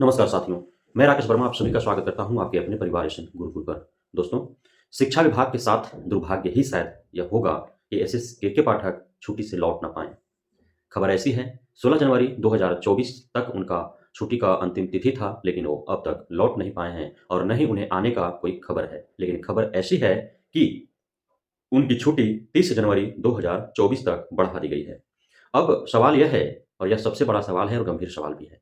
नमस्कार साथियों, मैं राकेश वर्मा आप सभी का स्वागत करता हूं आपके अपने परिवार एशियन गुरुकुल पर। दोस्तों, शिक्षा विभाग के साथ दुर्भाग्य ही शायद यह होगा कि एसएस के पाठक छुट्टी से लौट ना पाएं। खबर ऐसी है, 16 जनवरी 2024 तक उनका छुट्टी का अंतिम तिथि था, लेकिन वो अब तक लौट नहीं पाए हैं और न ही उन्हें आने का कोई खबर है। लेकिन खबर ऐसी है कि उनकी छुट्टी 30 जनवरी 2024 तक बढ़ा दी गई है। अब सवाल यह है, और यह सबसे बड़ा सवाल है और गंभीर सवाल भी है,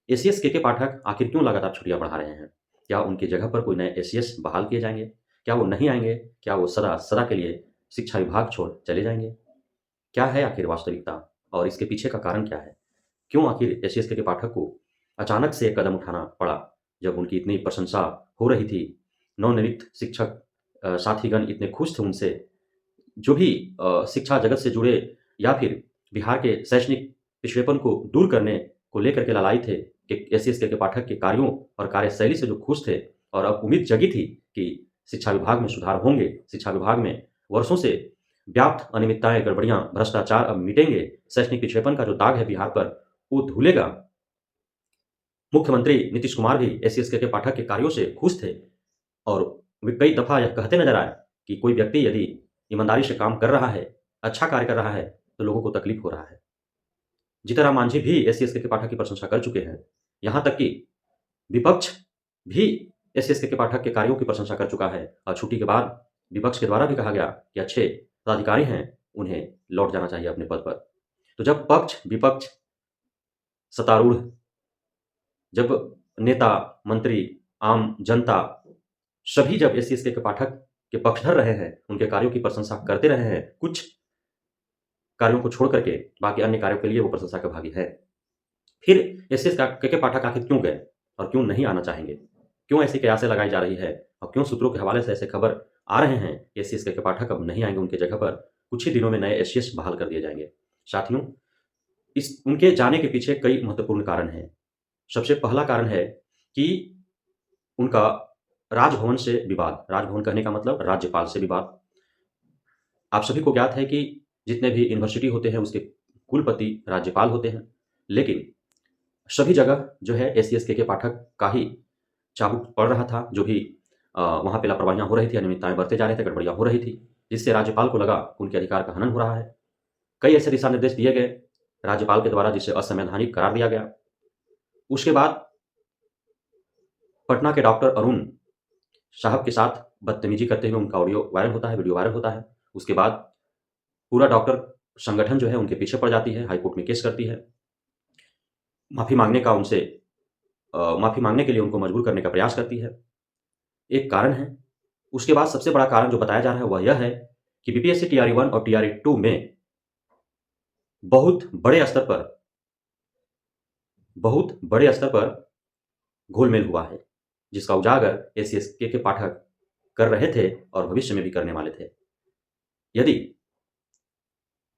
एसीएस के पाठक आखिर क्यों लगातार छुट्टियां बढ़ा रहे हैं? क्या उनकी जगह पर कोई नए एसीएस बहाल किए जाएंगे? क्या वो नहीं आएंगे? क्या वो सदा सदा के लिए शिक्षा विभाग छोड़ चले जाएंगे? क्या है आखिर वास्तविकता और इसके पीछे का कारण क्या है? क्यों आखिर एसीएस के पाठक को अचानक से कदम उठाना पड़ा, जब उनकी इतनी प्रशंसा हो रही थी? नवनियुक्त शिक्षक साथीगण इतने खुश थे उनसे, जो भी शिक्षा जगत से जुड़े या फिर बिहार के शैक्षणिक पिछड़ेपन को दूर करने को लेकर के लालायित थे कि एससी एसटी के पाठक के कार्यों और कार्यशैली से जो खुश थे, और अब उम्मीद जगी थी कि शिक्षा विभाग में सुधार होंगे, शिक्षा विभाग में वर्षों से व्याप्त अनियमितताएं, गड़बड़ियां, भ्रष्टाचार अब मिटेंगे, शैक्षणिक पिछड़ेपन का जो दाग है बिहार पर वो धुलेगा। मुख्यमंत्री नीतीश कुमार भी एससी एसटी के पाठक के कार्यों से खुश थे और वे कई दफा यह कहते नजर आए कि कोई व्यक्ति यदि ईमानदारी से काम कर रहा है, अच्छा कार्य कर रहा है, तो लोगों को तकलीफ हो रहा है। जीतनराम मांझी भी एससी-एसटी के पाठक की प्रशंसा कर चुके हैं। यहाँ तक कि विपक्ष भी एससी-एसटी के पाठक के कार्यों की प्रशंसा कर चुका है और छुट्टी के बाद विपक्ष के द्वारा भी कहा गया कि अच्छे पदाधिकारी हैं, उन्हें लौट जाना चाहिए अपने पद पर। तो जब पक्ष, विपक्ष, सत्तारूढ़, जब नेता, मंत्री, आम जनता सभी जब एससी-एसटी के पाठक के पक्षधर रहे हैं, उनके कार्यों की प्रशंसा करते रहे हैं, कुछ कार्यों को छोड़ करके बाकी अन्य कार्यों के लिए वो प्रशंसा के भागी है। फिर एसएस के पाठक आखिर क्यों गए और क्यों नहीं आना चाहेंगे? क्यों ऐसी कयासें लगाई जा रही है और क्यों सूत्रों के हवाले से ऐसे खबर आ रहे हैं कि एससीएस के पाठक अब नहीं आएँगे, उनकी जगह पर कुछ ही दिनों में नए एससीएस बहाल कर दिए जाएँगे। साथियों, इस उनके जाने के पीछे कई महत्वपूर्ण कारण हैं। सबसे पहला कारण है कि उनका राजभवन से विवाद, राजभवन कहने का मतलब राज्यपाल से विवाद। आप सभी को ज्ञात है कि जितने भी यूनिवर्सिटी होते हैं उसके कुलपति राज्यपाल होते हैं, लेकिन सभी जगह जो है एससीएस के पाठक का ही चाबुक पड़ रहा था, जो भी वहाँ पे लापरवाहियाँ हो रही थी, अनियमितताएँ बढ़ते जा रहे थे, गड़बड़ियाँ हो रही थी, जिससे राज्यपाल को लगा उनके अधिकार का हनन हो रहा है। कई ऐसे दिशा निर्देश दिए गए राज्यपाल के द्वारा जिसे असंवैधानिक करार दिया गया। उसके बाद पटना के डॉक्टर अरुण साहब के साथ बदतमीजी करते हुए उनका ऑडियो वायरल होता है, वीडियो वायरल होता है। उसके बाद पूरा डॉक्टर संगठन जो है उनके पीछे पड़ जाती है, हाईकोर्ट में केस करती है। माफ़ी माँगने का उनसे माफ़ी माँगने के लिए उनको मजबूर करने का प्रयास करती है। एक कारण है। उसके बाद सबसे बड़ा कारण जो बताया जा रहा है वह यह है कि बीपीएससी टीआरई 1 और टीआरई 2 में बहुत बड़े स्तर पर घोल-मेल हुआ है, जिसका उजागर एससी-एसटी के पाठक कर रहे थे और भविष्य में भी करने वाले थे। यदि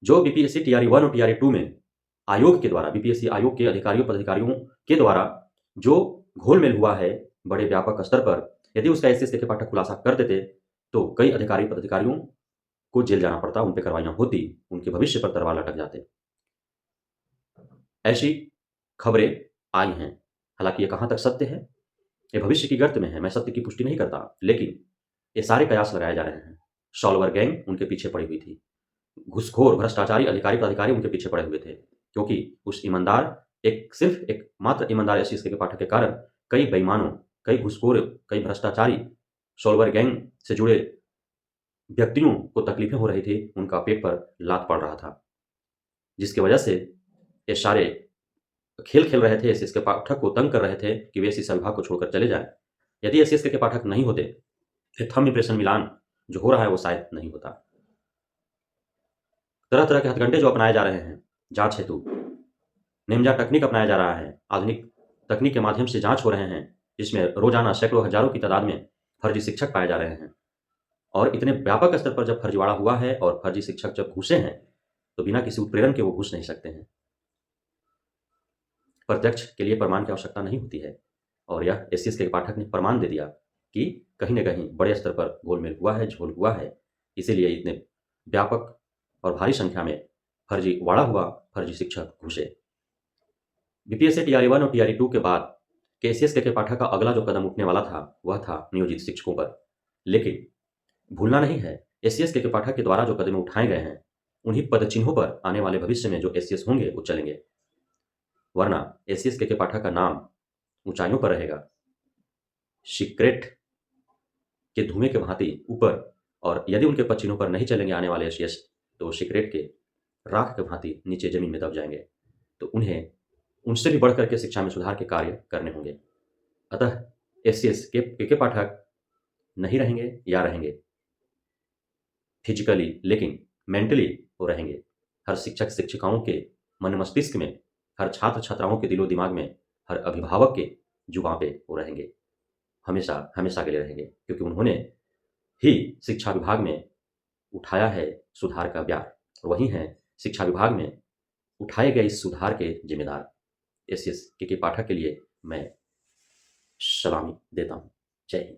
जो बीपीएससी टीआरई 1 और टीआरई 2 में आयोग के द्वारा, बीपीएससी आयोग के अधिकारियों, पदाधिकारियों के द्वारा जो घोल-मेल हुआ है बड़े व्यापक स्तर पर, यदि उसका एससी-एसटी के पाठक खुलासा कर देते, तो कई अधिकारी, पदाधिकारियों को जेल जाना पड़ता, उन पे कार्रवाइयाँ होती, उनके भविष्य पर तलवार लटक जाते। ऐसी खबरें आई हैं। हालाँकि ये कहाँ तक सत्य है, ये भविष्य की गर्त में है, मैं सत्य की पुष्टि नहीं करता, लेकिन ये सारे कयास लगाए जा रहे हैं। सॉल्वर गैंग उनके पीछे पड़ी हुई थी। घूसखोर, भ्रष्टाचारी अधिकारी, पदाधिकारी उनके पीछे पड़े हुए थे, क्योंकि उस ईमानदार सिर्फ़ एक मात्र ईमानदार एससी-एसटी के पाठक के कारण कई बेईमानों, कई घूसखोर, कई भ्रष्टाचारी, सॉल्वर गैंग से जुड़े व्यक्तियों को तकलीफ़ें हो रही थी, उनका पेट पर लात पड़ रहा था, जिसकी वजह से ये सारे खेल खेल रहे थे, एससी-एसटी के पाठक को तंग कर रहे थे कि वे शिक्षा विभाग को छोड़कर चले जाएँ। यदि एससी-एसटी के पाठक नहीं होते, फिर थंब इम्प्रेशन मिलान जो हो रहा है वो शायद नहीं होता। तरह-तरह के हथकंडे जो अपनाए जा रहे हैं जाँच हेतु, निंजा टेक्निक अपनाया जा रहा है, आधुनिक तकनीक के माध्यम से जाँच हो रहे हैं, जिसमें रोज़ाना सैकड़ों, हज़ारों की तादाद में फर्जी शिक्षक पाए जा रहे हैं। और इतने व्यापक स्तर पर जब फर्जीवाड़ा हुआ है और फर्जी शिक्षक जब घुसे हैं, तो बिना किसी उत्प्रेरण के वो घुस नहीं सकते हैं। प्रत्यक्ष के लिए प्रमाण की आवश्यकता नहीं होती है, और यह एससीएस के पाठक ने प्रमाण दे दिया कि कहीं न कहीं बड़े स्तर पर गोलमेल हुआ है, झोल हुआ है। इसीलिए इतने व्यापक और भारी संख्या में फर्जीवाड़ा हुआ, फर्जी शिक्षक घुसे। बीपीएससी टीआरई 1 और टीआरई 2 के बाद कि एस के पाठक का अगला जो कदम उठने वाला था, वह था नियोजित शिक्षकों पर। लेकिन भूलना नहीं है, एस के पाठक के द्वारा जो कदम उठाए गए हैं, उन्हीं पदचिह्नों पर आने वाले भविष्य में जो एस होंगे, वो चलेंगे। वरना एस के पाठक का नाम ऊंचाइयों पर रहेगा, सिगरेट के धुएं के भांति ऊपर, और यदि उनके पदचिह्नों पर नहीं चलेंगे आने वाले एस तो सिगरेट के राख के भांति नीचे जमीन में दब जाएंगे। तो उन्हें उनसे भी बढ़ करके शिक्षा में सुधार के कार्य करने होंगे। अतः एस के पाठक नहीं रहेंगे या रहेंगे फिजिकली, लेकिन मेंटली वो रहेंगे। हर शिक्षक शिक्षिकाओं के मन मस्तिष्क में, हर छात्र छात्राओं के दिलो दिमाग में, हर अभिभावक के जुबां पे वो रहेंगे, हमेशा हमेशा के लिए रहेंगे, क्योंकि उन्होंने ही शिक्षा विभाग में उठाया है सुधार का ब्यार, और वही हैं शिक्षा विभाग में उठाए गए इस सुधार के जिम्मेदार। एस के पाठक के लिए मैं सलामी देता हूँ। जय हिंद।